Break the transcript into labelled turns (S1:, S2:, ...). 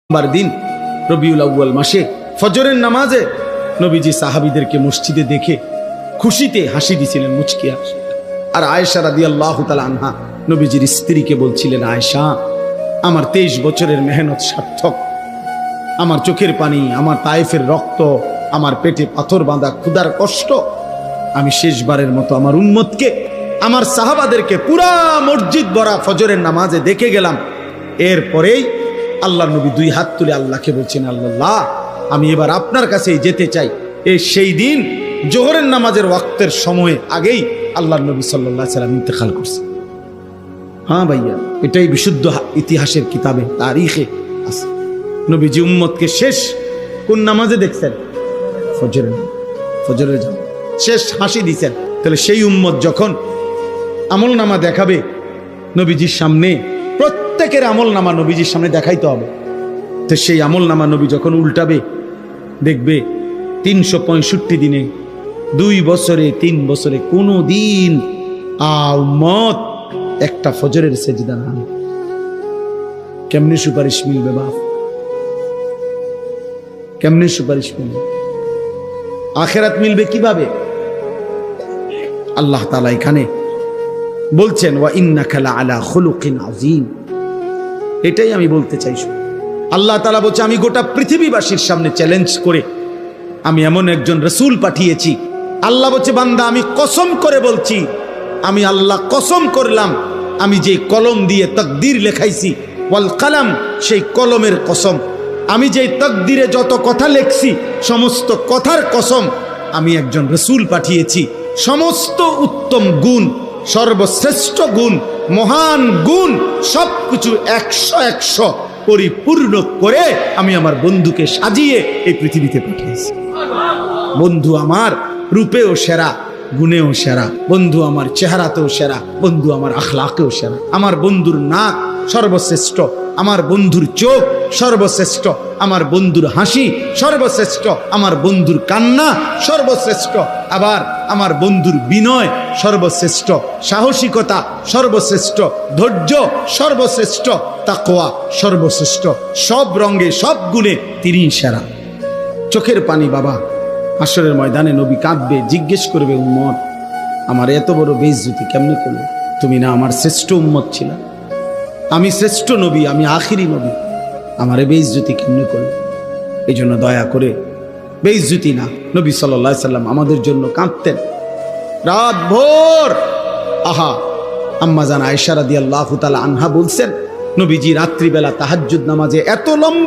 S1: দিন রবিউল আউয়াল মাসে ফজরের নামাজে নবীজি সাহাবীদেরকে মসজিদে দেখে খুশিতে হাসি দিছিলেন, মুচকি হাসি। আর আয়েশা রাদিয়াল্লাহু তাআলা আনহা নবীজির স্ত্রীকে বলছিলেন, আয়েশা, আমার 23 বছরের মেহনত সার্থক, আমার চোখের পানি, আমার তায়েফের রক্ত, আমার পেটে পাথর বাঁধা ক্ষুধার কষ্ট, আমি শেষবারের মতো আমার উম্মতকে, আমার সাহাবাদেরকে পুরা মসজিদ ভরা ফজরের নামাজে দেখে গেলাম। এরপরেই আল্লাহ নবী 2 হাত তুলে আল্লাহকে বলছেন, আল্লাহ, আমি এবার আপনার কাছেই যেতে চাই। সেই দিন জোহরের নামাজের ওয়াক্তের সময়ে আগেই আল্লাহ নবী সাল্লাল্লাহু আলাইহি সাল্লাম ইন্তেকাল করছেন। হ্যাঁ ভাইয়া, এটাই বিশুদ্ধ ইতিহাসের কিতাবে তারিখে আছে। নবীজি উম্মতকে শেষ কোন নামাজে দেখছেন? ফজরের শেষ হাসি দিছেন। তাহলে সেই উম্মত যখন আমল নামা দেখাবে নবীজির সামনে, প্রত্যেকের আমল নামা নবীজির সামনে দেখাইতে হবে। তো সেই আমল নামা নবী যখন উল্টাবে, দেখবে 365 দিনে, 2 বছরে, 3 বছরে কোনো দিন উম্মত একটা ফজরের সেজদা না। কেমনে সুপারিশ মিলবে বাপ? কেমনে সুপারিশ মিলবে? আখেরাত মিলবে কিভাবে? আল্লাহ তাআলা এখানে বলছেন, ওয়া ইন্নাকা লাআলা খুলুকিন আযীম। এটাই আমি বলতে চাইছি। আল্লাহ তাআলা বলছে, আমি গোটা পৃথিবীবাসীর সামনে চ্যালেঞ্জ করে আমি এমন একজন রাসূল পাঠিয়েছি। আল্লাহ বলছে, বান্দা, আমি কসম করে বলছি, আমি আল্লাহ কসম করলাম, আমি যে কলম দিয়ে তাকদীর লেখাইছি, ওয়াল কালাম, সেই কলমের কসম, আমি যে তাকদীরে যত কথা লেখছি সমস্ত কথার কসম, আমি একজন রাসূল পাঠিয়েছি। সমস্ত উত্তম গুণ, সর্বশ্রেষ্ঠ গুণ, মহান গুণ, সবকিছু 100 পরিপূর্ণ করে আমি আমার বন্ধুকে সাজিয়ে এই পৃথিবীতে পাঠিয়েছি। বন্ধু আমার রূপেও সেরা, গুণেও সেরা, বন্ধু আমার চেহারাতেও সেরা, বন্ধু আমার আখলাকেও সেরা। আমার বন্ধুর নাক সর্বশ্রেষ্ঠ, আমার বন্ধুর চোখ সর্বশ্রেষ্ঠ, আমার বন্ধুর হাসি সর্বশ্রেষ্ঠ, আমার বন্ধুর কান্না সর্বশ্রেষ্ঠ, আবার আমার বন্ধুর বিনয় সর্বশ্রেষ্ঠ, সাহসিকতা সর্বশ্রেষ্ঠ, ধৈর্য সর্বশ্রেষ্ঠ, তাকওয়া সর্বশ্রেষ্ঠ। সব রঙে, সব গুণে তিনিই সেরা। চোখের পানি বাবা, হাসরের ময়দানে নবী কাঁদবে, জিজ্ঞেস করবে, উম্মত, আমার এত বড় বেইজ্জতি কেমনে করলে? তুমি না আমার শ্রেষ্ঠ উম্মত ছিল? আমি শ্রেষ্ঠ নবী, আমি আখিরি নবী, আমার বেইজ্জতি কেমনে করলে? এই জন্য দয়া করে বেইজ্জতি না। নবী সাল্লাল্লাহু আলাইহি সাল্লাম আমাদের জন্য কাঁদতেন রাত ভোর। আহা, আম্মা জান আয়েশা রাদিয়াল্লাহু তাআলা আনহা বলছেন, নবীজি রাত্রিবেলা তাহাজ্জুদ নামাজে এত লম্বা